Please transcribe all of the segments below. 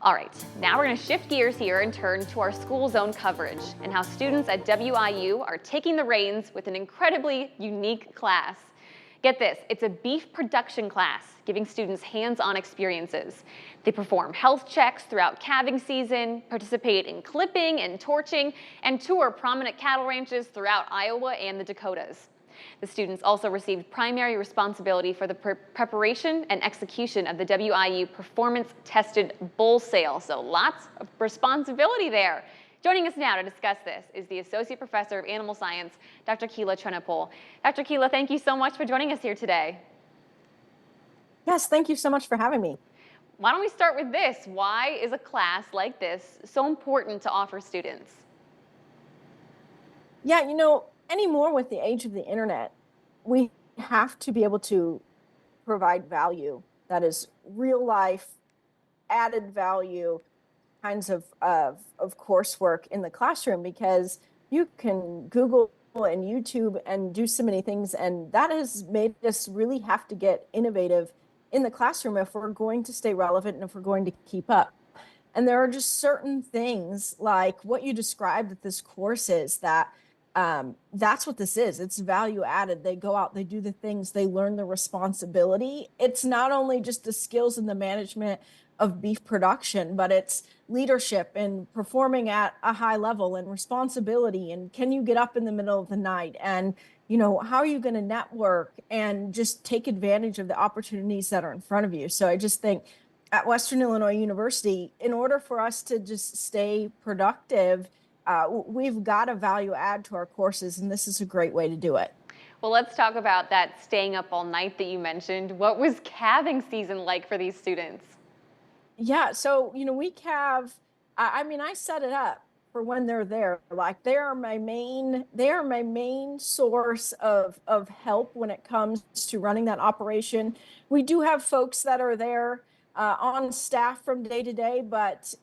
All right, now we're going to shift gears here and turn to our school zone coverage and how students at WIU are taking the reins with an incredibly unique class. Get this, it's a beef production class, giving students hands-on experiences. They perform health checks throughout calving season, participate in clipping and torching, and tour prominent cattle ranches throughout Iowa and the Dakotas. The students also received primary responsibility for the preparation and execution of the WIU performance-tested bull sale, so lots of responsibility there. Joining us now to discuss this is the Associate Professor of Animal Science, Dr. Keela Trenopole. Dr. Keela, thank you so much for joining us here today. Yes, thank you so much for having me. Why don't we start with this? Why is a class like this so important to offer students? Yeah, anymore with the age of the internet, we have to be able to provide value that is real life, added value kinds of coursework in the classroom, because you can Google and YouTube and do so many things, and that has made us really have to get innovative in the classroom if we're going to stay relevant and if we're going to keep up. And there are just certain things like what you described that this course is that's what this is. It's value added. They go out, they do the things, they learn the responsibility. It's not only just the skills and the management of beef production, but it's leadership and performing at a high level and responsibility. And can you get up in the middle of the night? And, how are you going to network and just take advantage of the opportunities that are in front of you? So I just think at Western Illinois University, in order for us to just stay productive, we've got to value add to our courses, and this is a great way to do it. Well, let's talk about that staying up all night that you mentioned. What was calving season like for these students? Yeah, so, we calve, I set it up for when they're there. Like they are my main source of help when it comes to running that operation. We do have folks that are there on staff from day to day, but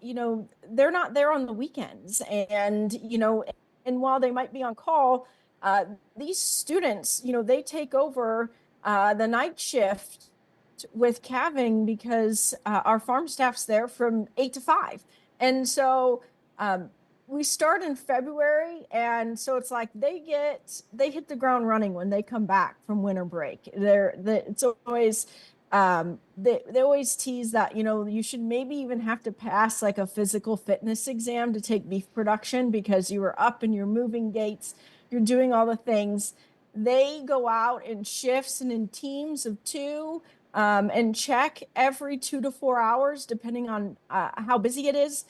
they're not there on the weekends. And and while they might be on call, these students, they take over the night shift with calving because our farm staff's there from 8 to 5. And so we start in February, and so it's like they hit the ground running when they come back from winter break. It's always they always tease that you should maybe even have to pass like a physical fitness exam to take beef production, because you were up and you're moving gates, you're doing all the things. They go out in shifts and in teams of 2 and check every 2 to 4 hours depending on how busy it is.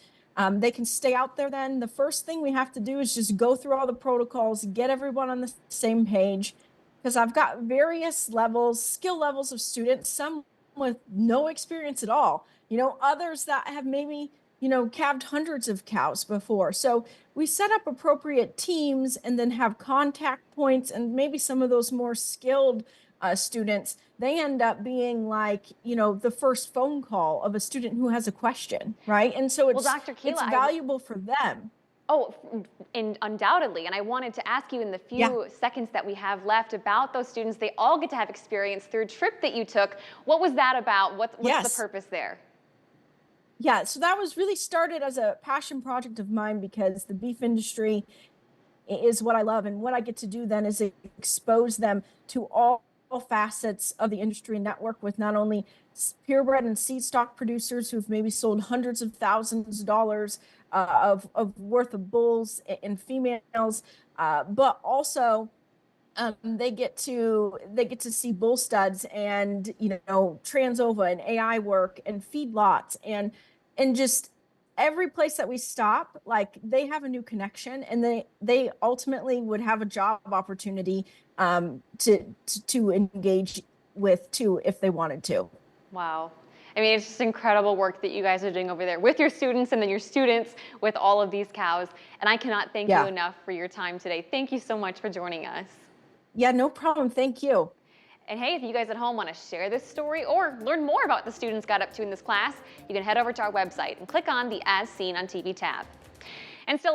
They can stay out there. Then the first thing we have to do is just go through all the protocols, get everyone on the same page, because I've got various skill levels of students, some with no experience at all, others that have maybe, calved hundreds of cows before. So we set up appropriate teams and then have contact points, and maybe some of those more skilled students, they end up being like, the first phone call of a student who has a question, right? And so it's, well, Dr. Keela, it's valuable for them. Oh, and undoubtedly. And I wanted to ask you in the few seconds that we have left about those students. They all get to have experience through a trip that you took. What was that about? What's the purpose there? Yeah, so that was really started as a passion project of mine, because the beef industry is what I love. And what I get to do then is expose them to all facets of the industry and network with not only purebred and seed stock producers who've maybe sold hundreds of thousands of dollars of worth of bulls and females, but also they get to see bull studs and transova and AI work and feedlots and just every place that we stop, like they have a new connection, and they ultimately would have a job opportunity to engage with too if they wanted to. Wow. I mean, it's just incredible work that you guys are doing over there with your students, and then your students with all of these cows. And I cannot thank you enough for your time today. Thank you so much for joining us. Yeah, no problem. Thank you. And hey, if you guys at home want to share this story or learn more about what the students got up to in this class, you can head over to our website and click on the As Seen on TV tab. And still